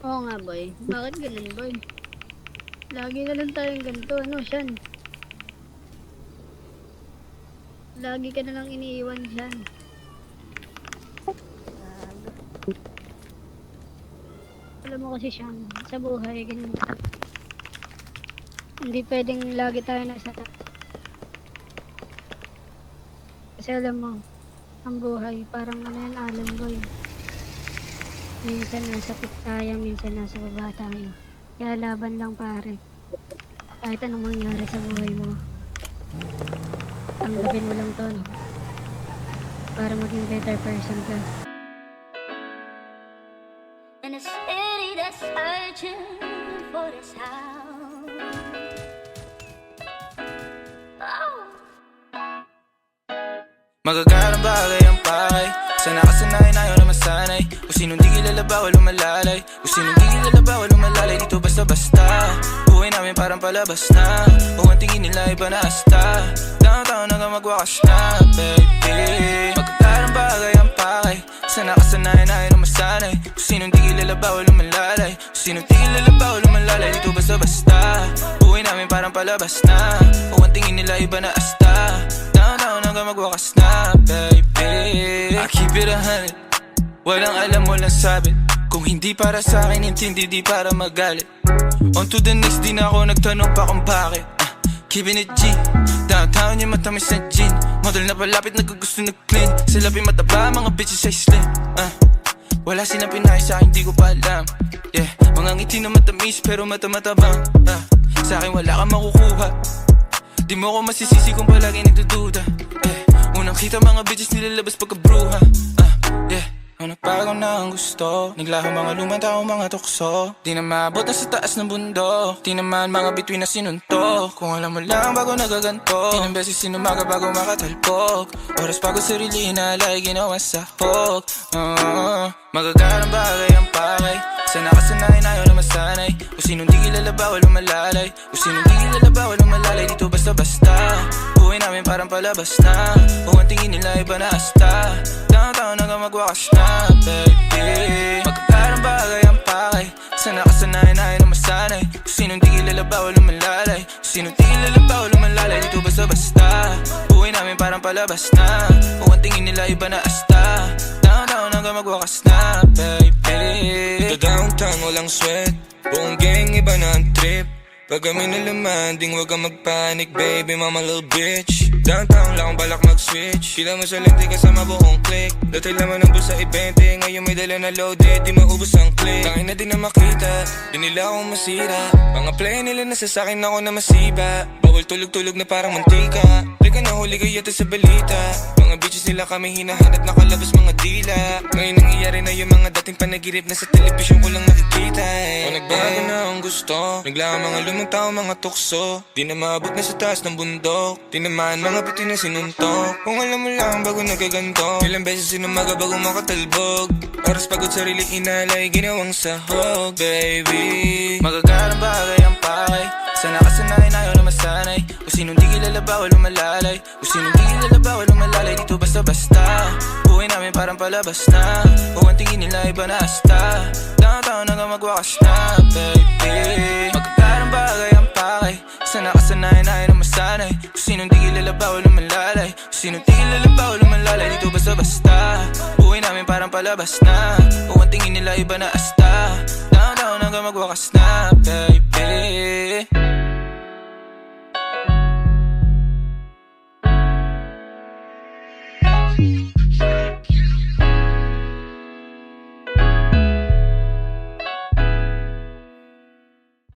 Oo nga boy, bakit ganun boy? Lagi na lang tayong ganito, ano Shan? Lagi ka na lang iniiwan Shan. Alam mo kasi Shan, sa buhay ganun. Hindi pwedeng lagi tayo nasa taas. Kasi alam mo, ang buhay parang ano yan alam boy. Minsan nasa peak tayo, minsan nasa baba tayo. Kaya laban lang pare. Kahit anong mangyari sa buhay mo, tanggapin mo lang to, no? Para maging better person ka. In a city that's searching for the sound. Oh. Magagarang bagay ang pakay. Sana kasanayan ayaw na masanay. Kung sinong di kilala bawal umalalay. Kung sinong di kilala bawal umalalay. Dito basta-basta buhay namin parang palabas na. Kung ang tingin nila iba na asta. Downtown hanggang magwakas na, baby. Magagarang bagay ang pakay. Sana kasanayan ayaw na masanay. Kung sinong di kilala bawal umalalay. Kung sinong di kilala bawal umalalay. Dito basta-basta buhay namin parang palabas na. Kung ang tingin nila iba na asta. Downtown hanggang magwakas na, baby. I keep it 100. Walang alam, walang sabit. Kung hindi para sa akin, intindi, di para magalit. On to the next, di na ako nagtanong pa kung bakit. Keeping it G. Downtown yung matamis na gin. Model na palapit, nagkagusto nag-clean. Sa labi mataba, mga bitches ay slim. Wala silang pinay sa akin, di ko pa alam. Yeah, mga ngiti na matamis, pero mata-matabang. Sa akin wala kang makukuha. Di mo ako masisisi kung palagi nagdududa. Unang kita mga bitches nilalabas pagkabruha. Yeah, ang nagbago na ang gusto. Naglaho mga lumang tao, mga tukso. Di na maabot na sa taas ng bundok. Di naman mga bituin na sinuntok. Kung alam mo lang bago nagaganto. Ilang beses sinumaga bago makatalpok. Oras bago sarili inalay, ginawa sa hok. Magagarang bagay ang pakay. Sana kasanayan ayaw na masanay. Kung sinong di kilala bawal umalalay. Kung sinong di kilala bawal umalalay. Dito basta-basta buhay namin parang palabas na. Kung ang tingin nila iba na asta. Downtown hanggang magwakas na, baby. Magagarang bagay ang pakay. Sana kasanayan ayaw na masanay. Kung sinong di kilala bawal umalalay. Kung sinong di kilala bawal umalalay. Dito basta-basta buhay namin parang palabas na. Kung ang tingin nila iba na asta. Downtown hanggang magwakas na, baby. Sa downtown walang sweat. Buong gang iba na ang trip. Pag kami nalamanding wag kang magpanik, baby, mama little bitch. Downtown lang akong balak mag-switch. Kila mo sa lente kasama buong click. Dati laman ng bulsa i-20. Ngayon may dala na loaded, di maubos ang click. Tangin na din na makita, di nila akong masira. Mga play nila nasa sakin ako na masiba. Bawal tulog-tulog na parang mantika. Play ka na huli kayo yata sa balita. Mga bitches nila kami hinahanap, nakalabas mga dila. Ngayon nangyayari na yung mga dating panaginip na sa telebisyon ko lang nakikita. O nagbago na ang gusto. Naglaan mga lumang tao, mga tukso. Di na maabot na sa taas ng bundok. Di naman mga piti na sinuntok. Kung alam mo lang bago nagaganto. Ilang beses sinumaga bago makatalbog. Oras pagod sarili inalay, ginawang sahog, baby. Magagarang bagay ang pakay. Sana kasanayan ayaw na masanay. Kung sinong di kilala bawal umalalay. Kung sinong di kilala bawal umalalay. Dito basta-basta buhay namin parang palabas na. Kung ang tingin nila iba na asta. Downtown hanggang magwakas na, baby. Magagarang bagay ang pakay. Sana kasanayan ayaw na masanay. Kung sinong di kilala bawal umalalay. Kung sinong di kilala bawal umalalay. Dito basta-basta buhay namin parang palabas na. Kung ang tingin nila iba na asta. Downtown hanggang magwakas na, baby.